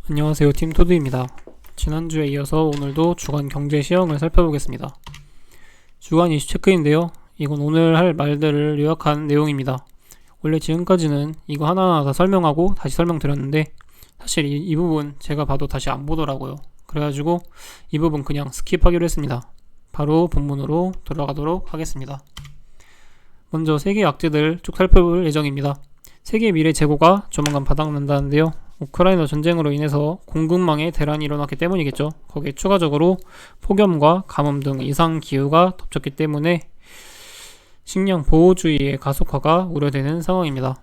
안녕하세요. 팀토드입니다. 지난주에 이어서 오늘도 주간 경제 시황을 살펴보겠습니다. 주간 이슈 체크인데요. 이건 오늘 할 말들을 요약한 내용입니다. 원래 지금까지는 이거 하나하나 다 설명하고 다시 설명드렸는데 사실 이 부분 제가 봐도 다시 안 보더라고요. 그래가지고 이 부분 그냥 스킵하기로 했습니다. 바로 본문으로 돌아가도록 하겠습니다. 먼저 세계 악재들 쭉 살펴볼 예정입니다. 세계 미래 재고가 조만간 바닥난다는데요. 우크라이나 전쟁으로 인해서 공급망에 대란이 일어났기 때문이겠죠. 거기에 추가적으로 폭염과 가뭄 등 이상 기후가 덮쳤기 때문에 식량 보호주의의 가속화가 우려되는 상황입니다.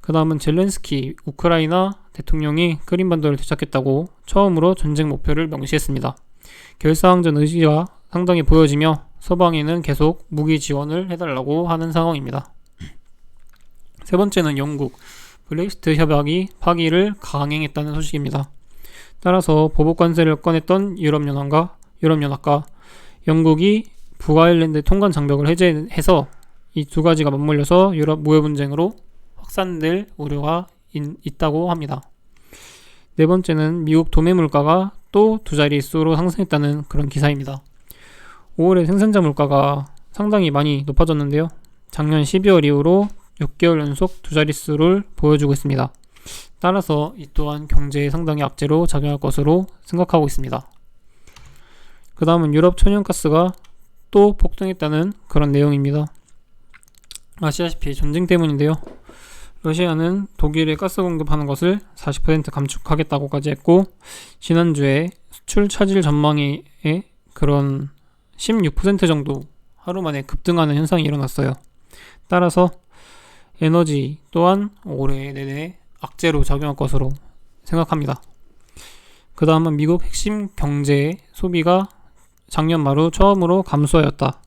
그 다음은 젤렌스키 우크라이나 대통령이 크림반도를 되찾겠다고 처음으로 전쟁 목표를 명시했습니다. 결사항전 의지가 상당히 보여지며 서방에는 계속 무기 지원을 해달라고 하는 상황입니다. 세 번째는 영국 브렉시트 협약이 파기를 강행했다는 소식입니다. 따라서 보복 관세를 꺼냈던 유럽연합과 영국이 북아일랜드 통관 장벽을 해제해서 이 두 가지가 맞물려서 유럽 무역 분쟁으로 확산될 우려가 있다고 합니다. 네 번째는 미국 도매 물가가 또 두 자릿수로 상승했다는 그런 기사입니다. 5월에 생산자 물가가 상당히 많이 높아졌는데요. 작년 12월 이후로 6개월 연속 두 자릿수를 보여주고 있습니다. 따라서 이 또한 경제에 상당히 악재로 작용할 것으로 생각하고 있습니다. 그 다음은 유럽 천연가스가 또 폭등했다는 그런 내용입니다. 아시다시피 전쟁 때문인데요. 러시아는 독일에 가스 공급하는 것을 40% 감축하겠다고까지 했고 지난주에 수출 차질 전망에 그런 16% 정도 하루 만에 급등하는 현상이 일어났어요. 따라서 에너지 또한 올해 내내 악재로 작용할 것으로 생각합니다. 그 다음은 미국 핵심 경제 소비가 작년 말 후 처음으로 감소하였다.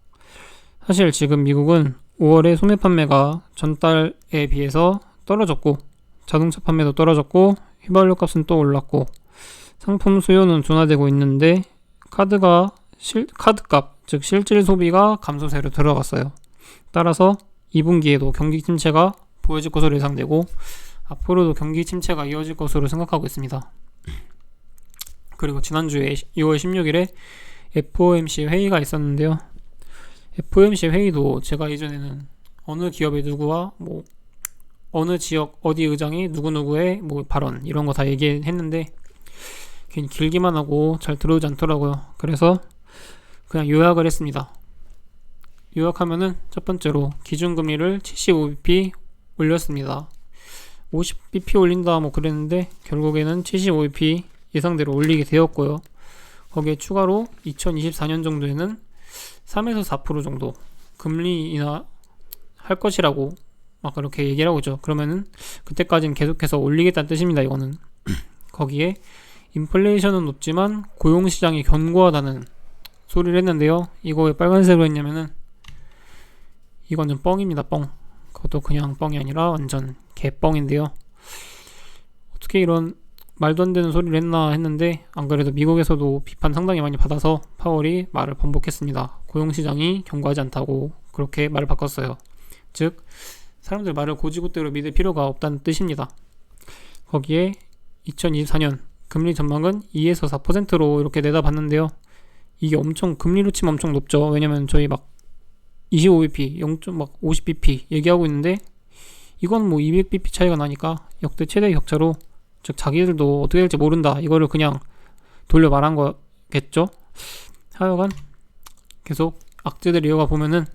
사실 지금 미국은 5월에 소매 판매가 전달에 비해서 떨어졌고 자동차 판매도 떨어졌고 휘발유 값은 또 올랐고 상품 수요는 둔화되고 있는데 카드값, 즉 실질 소비가 감소세로 들어갔어요. 따라서 2분기에도 경기 침체가 보여질 것으로 예상되고 앞으로도 경기 침체가 이어질 것으로 생각하고 있습니다. 그리고 지난주에 2월 16일에 FOMC 회의가 있었는데요. FOMC 회의도 제가 이전에는 어느 기업의 누구와 어느 지역 어디 의장이 누구누구의 발언 이런 거 다 얘기했는데 괜히 길기만 하고 잘 들어오지 않더라고요. 그래서 그냥 요약을 했습니다. 요약하면은 첫 번째로 기준금리를 75bp 올렸습니다. 50bp 올린다 그랬는데 결국에는 75bp 예상대로 올리게 되었고요. 거기에 추가로 2024년 정도에는 3에서 4% 정도 금리 인하 할 것이라고 그렇게 얘기를 하고 있죠. 그러면은 그때까지는 계속해서 올리겠다는 뜻입니다. 이거는 거기에 인플레이션은 높지만 고용시장이 견고하다는 소리를 했는데요. 이거 왜 빨간색으로 했냐면은 이건 좀 뻥입니다. 뻥. 그것도 그냥 뻥이 아니라 완전 개뻥인데요. 어떻게 이런 말도 안 되는 소리를 했나 했는데 안 그래도 미국에서도 비판 상당히 많이 받아서 파월이 말을 번복했습니다. 고용시장이 견고하지 않다고 그렇게 말을 바꿨어요. 즉 사람들 말을 고지고대로 믿을 필요가 없다는 뜻입니다. 거기에 2024년 금리 전망은 2에서 4%로 이렇게 내다봤는데요. 이게 엄청 금리로 치면 엄청 높죠. 왜냐면 저희 25bp, 50bp 얘기하고 있는데 이건 200bp 차이가 나니까 역대 최대 격차로 즉 자기들도 어떻게 될지 모른다 이거를 그냥 돌려 말한 거겠죠. 하여간 계속 악재들 이어가 보면은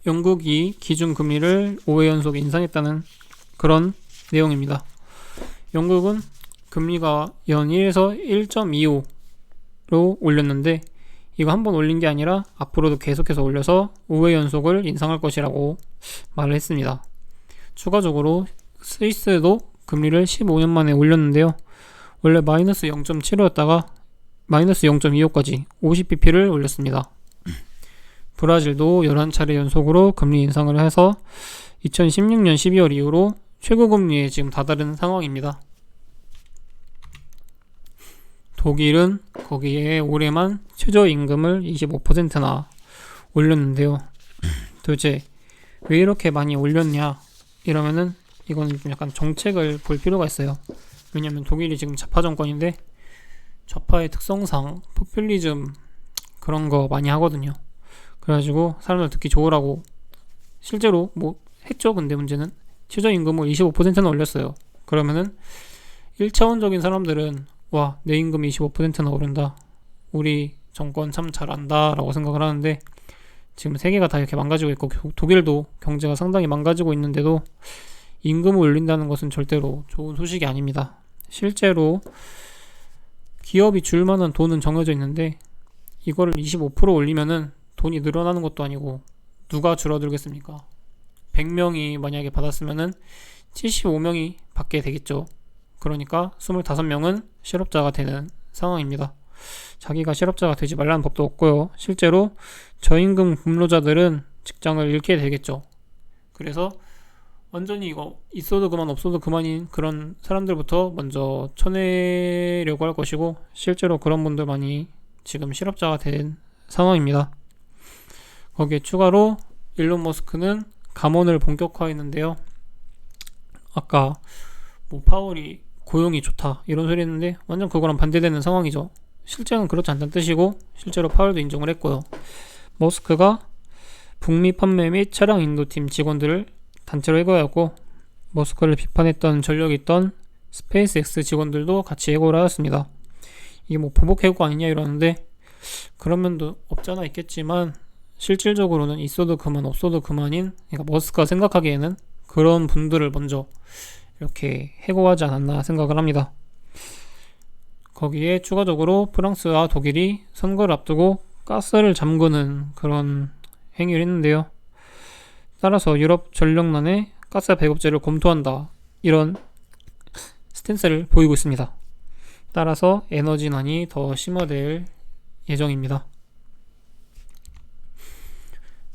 영국이 기준금리를 5회 연속 인상했다는 그런 내용입니다. 영국은 금리가 연 1에서 1.25로 올렸는데 이거 한 번 올린 게 아니라 앞으로도 계속해서 올려서 5회 연속을 인상할 것이라고 말을 했습니다. 추가적으로 스위스도 금리를 15년 만에 올렸는데요. 원래 마이너스 0.75였다가 마이너스 0.25까지 50bp를 올렸습니다. 브라질도 11차례 연속으로 금리 인상을 해서 2016년 12월 이후로 최고금리에 지금 다다른 상황입니다. 독일은 거기에 올해만 최저임금을 25%나 올렸는데요. 도대체 왜 이렇게 많이 올렸냐 이러면은 이건 좀 약간 정책을 볼 필요가 있어요. 왜냐면 독일이 지금 좌파 정권인데 좌파의 특성상 포퓰리즘 그런 거 많이 하거든요. 그래가지고 사람들 듣기 좋으라고 실제로 뭐 했죠. 근데 문제는 최저임금을 25%는 올렸어요. 그러면은 1차원적인 사람들은 와, 내 임금이 25%나 오른다, 우리 정권 참 잘한다 라고 생각을 하는데, 지금 세계가 다 이렇게 망가지고 있고 독일도 경제가 상당히 망가지고 있는데도 임금을 올린다는 것은 절대로 좋은 소식이 아닙니다. 실제로 기업이 줄 만한 돈은 정해져 있는데 이거를 25% 올리면은 돈이 늘어나는 것도 아니고 누가 줄어들겠습니까? 100명이 만약에 받았으면은 75명이 받게 되겠죠. 그러니까 25명은 실업자가 되는 상황입니다. 자기가 실업자가 되지 말라는 법도 없고요. 실제로 저임금 근로자들은 직장을 잃게 되겠죠. 그래서 완전히 이거 있어도 그만 없어도 그만인 그런 사람들부터 먼저 쳐내려고 할 것이고, 실제로 그런 분들 많이 지금 실업자가 된 상황입니다. 거기에 추가로 일론 머스크는 감원을 본격화했는데요. 아까 뭐 파월이 고용이 좋다 이런 소리 했는데 완전 그거랑 반대되는 상황이죠. 실제는 그렇지 않다는 뜻이고, 실제로 파월도 인정을 했고요. 머스크가 북미 판매 및 차량 인도팀 직원들을 단체로 해고하였고, 머스크를 비판했던 전력이 있던 스페이스X 직원들도 같이 해고를 하였습니다. 이게 뭐 보복 해고 아니냐 이러는데 그런 면도 없잖아 있겠지만, 실질적으로는 있어도 그만 없어도 그만인, 그러니까 머스크가 생각하기에는 그런 분들을 먼저 이렇게 해고하지 않았나 생각을 합니다. 거기에 추가적으로 프랑스와 독일이 선거를 앞두고 가스를 잠그는 그런 행위를 했는데요. 따라서 유럽 전력난에 가스 배급제를 검토한다, 이런 스탠스를 보이고 있습니다. 따라서 에너지난이 더 심화될 예정입니다.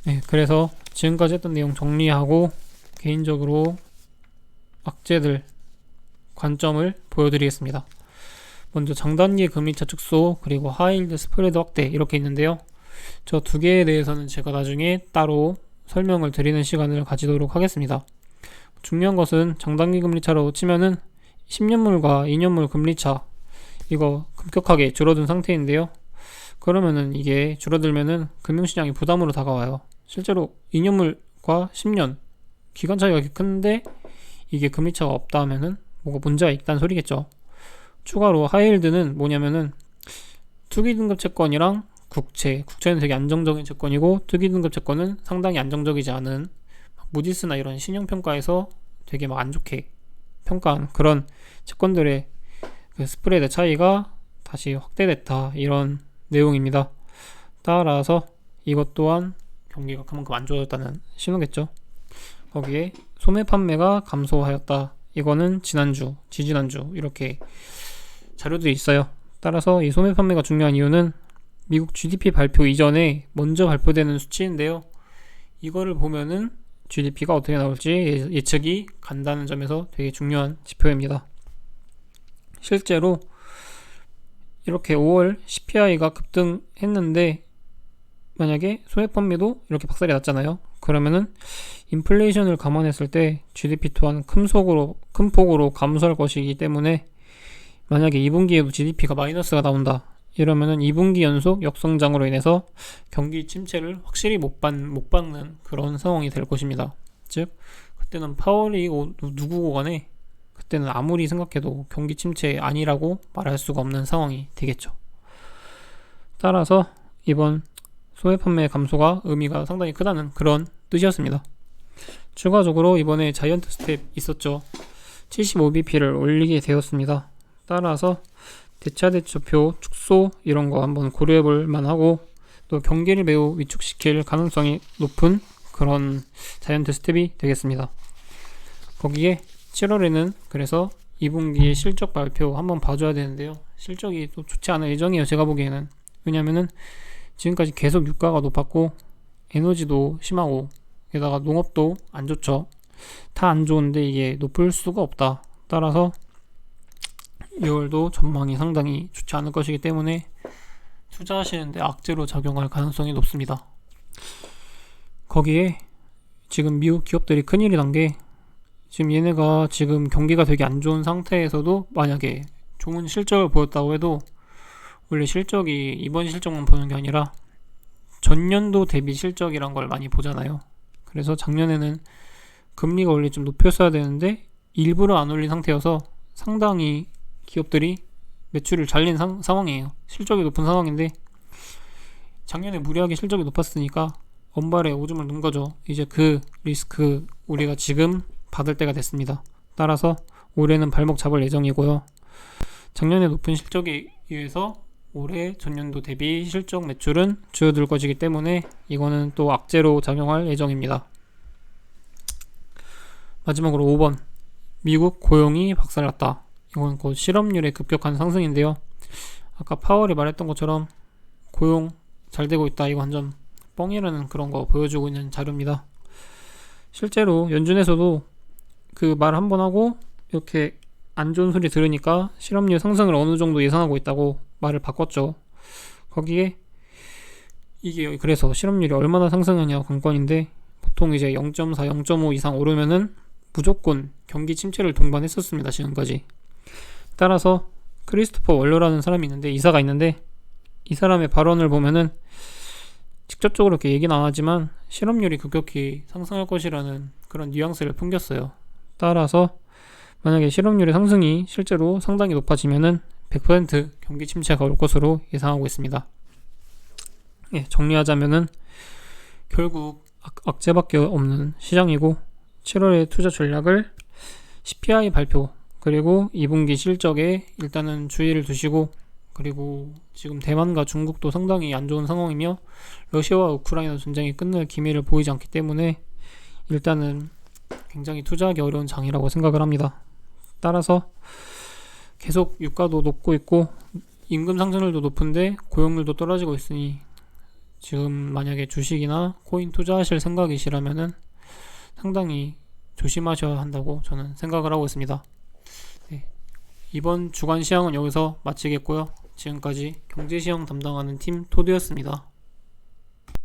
네, 그래서 지금까지 했던 내용 정리하고 개인적으로 악재들 관점을 보여드리겠습니다. 먼저 장단기 금리차 축소, 그리고 하이힐드 스프레드 확대 이렇게 있는데요. 저 두 개에 대해서는 제가 나중에 따로 설명을 드리는 시간을 가지도록 하겠습니다. 중요한 것은 장단기 금리차로 치면은 10년물과 2년물 금리차 이거 급격하게 줄어든 상태인데요. 그러면은 이게 줄어들면은 금융시장이 부담으로 다가와요. 실제로 2년물과 10년 기간 차이가 큰데 이게 금리차가 없다 하면은 뭐가 문제가 있다는 소리겠죠. 추가로 하이힐드는 뭐냐면은 투기등급 채권이랑 국채는 되게 안정적인 채권이고, 투기등급 채권은 상당히 안정적이지 않은, 무디스나 이런 신용평가에서 되게 막 안 좋게 평가한 그런 채권들의 그 스프레드 차이가 다시 확대됐다, 이런 내용입니다. 따라서 이것 또한 경기가 그만큼 안 좋아졌다는 신호겠죠. 거기에 소매 판매가 감소하였다, 이거는 지난주, 지지난주 이렇게 자료들이 있어요. 따라서 이 소매 판매가 중요한 이유는 미국 GDP 발표 이전에 먼저 발표되는 수치인데요. 이거를 보면은 GDP가 어떻게 나올지 예측이 간다는 점에서 되게 중요한 지표입니다. 실제로 이렇게 5월 CPI가 급등했는데 만약에 소매 판매도 이렇게 박살이 났잖아요. 그러면은 인플레이션을 감안했을 때 GDP 또한 큰 폭으로 감소할 것이기 때문에, 만약에 2분기에도 GDP가 마이너스가 나온다 이러면은 2분기 연속 역성장으로 인해서 경기 침체를 확실히 못 박는 그런 상황이 될 것입니다. 즉 그때는 파월이 누구고 간에 그때는 아무리 생각해도 경기 침체 아니라고 말할 수가 없는 상황이 되겠죠. 따라서 이번 소매 판매 감소가 의미가 상당히 크다는 그런 뜻이었습니다. 추가적으로 이번에 자이언트 스텝 있었죠. 75bp를 올리게 되었습니다. 따라서 대차대조표 축소 이런 거 한번 고려해볼 만하고, 또 경기를 매우 위축시킬 가능성이 높은 그런 자이언트 스텝이 되겠습니다. 거기에 7월에는 그래서 2분기의 실적 발표 한번 봐줘야 되는데요. 실적이 또 좋지 않을 예정이에요, 제가 보기에는. 왜냐면은 지금까지 계속 유가가 높았고 에너지도 심하고 게다가 농업도 안 좋죠. 다 안 좋은데 이게 높을 수가 없다. 따라서 6월도 전망이 상당히 좋지 않을 것이기 때문에 투자하시는데 악재로 작용할 가능성이 높습니다. 거기에 지금 미국 기업들이 큰일이 난 게, 지금 얘네가 지금 경기가 되게 안 좋은 상태에서도 만약에 좋은 실적을 보였다고 해도 원래 실적이 이번 실적만 보는 게 아니라 전년도 대비 실적이란 걸 많이 보잖아요. 그래서 작년에는 금리가 원래 좀 높였어야 되는데 일부러 안 올린 상태여서 상당히 기업들이 매출을 잘 낸 상황이에요. 실적이 높은 상황인데 작년에 무리하게 실적이 높았으니까 언발에 오줌을 넣은 거죠. 이제 그 리스크 우리가 지금 받을 때가 됐습니다. 따라서 올해는 발목 잡을 예정이고요. 작년에 높은 실적에 의해서 올해 전년도 대비 실적 매출은 줄어들 것이기 때문에 이거는 또 악재로 작용할 예정입니다. 마지막으로 5번, 미국 고용이 박살났다. 이건 곧 실업률의 급격한 상승인데요. 아까 파월이 말했던 것처럼 고용 잘 되고 있다, 이거 완전 뻥이라는 그런 거 보여주고 있는 자료입니다. 실제로 연준에서도 그 말 한 번 하고 이렇게 안 좋은 소리 들으니까 실업률 상승을 어느 정도 예상하고 있다고 말을 바꿨죠. 거기에 이게 그래서 실업률이 얼마나 상승하냐 관건인데, 보통 이제 0.4, 0.5 이상 오르면은 무조건 경기 침체를 동반했었습니다, 지금까지. 따라서 크리스토퍼 월러라는 사람이 있는데, 이사가 있는데, 이 사람의 발언을 보면은 직접적으로 이렇게 얘기는 안 하지만 실업률이 급격히 상승할 것이라는 그런 뉘앙스를 풍겼어요. 따라서 만약에 실업률의 상승이 실제로 상당히 높아지면은 100% 경기 침체가 올 것으로 예상하고 있습니다. 예, 정리하자면은 결국 악재밖에 없는 시장이고, 7월의 투자 전략을 CPI 발표 그리고 2분기 실적에 일단은 주의를 두시고, 그리고 지금 대만과 중국도 상당히 안 좋은 상황이며 러시아와 우크라이나 전쟁이 끝날 기미를 보이지 않기 때문에 일단은 굉장히 투자하기 어려운 장이라고 생각을 합니다. 따라서 계속 유가도 높고 있고 임금 상승률도 높은데 고용률도 떨어지고 있으니 지금 만약에 주식이나 코인 투자하실 생각이시라면은 상당히 조심하셔야 한다고 저는 생각을 하고 있습니다. 네, 이번 주간 시황은 여기서 마치겠고요. 지금까지 경제시황 담당하는 팀 토드였습니다.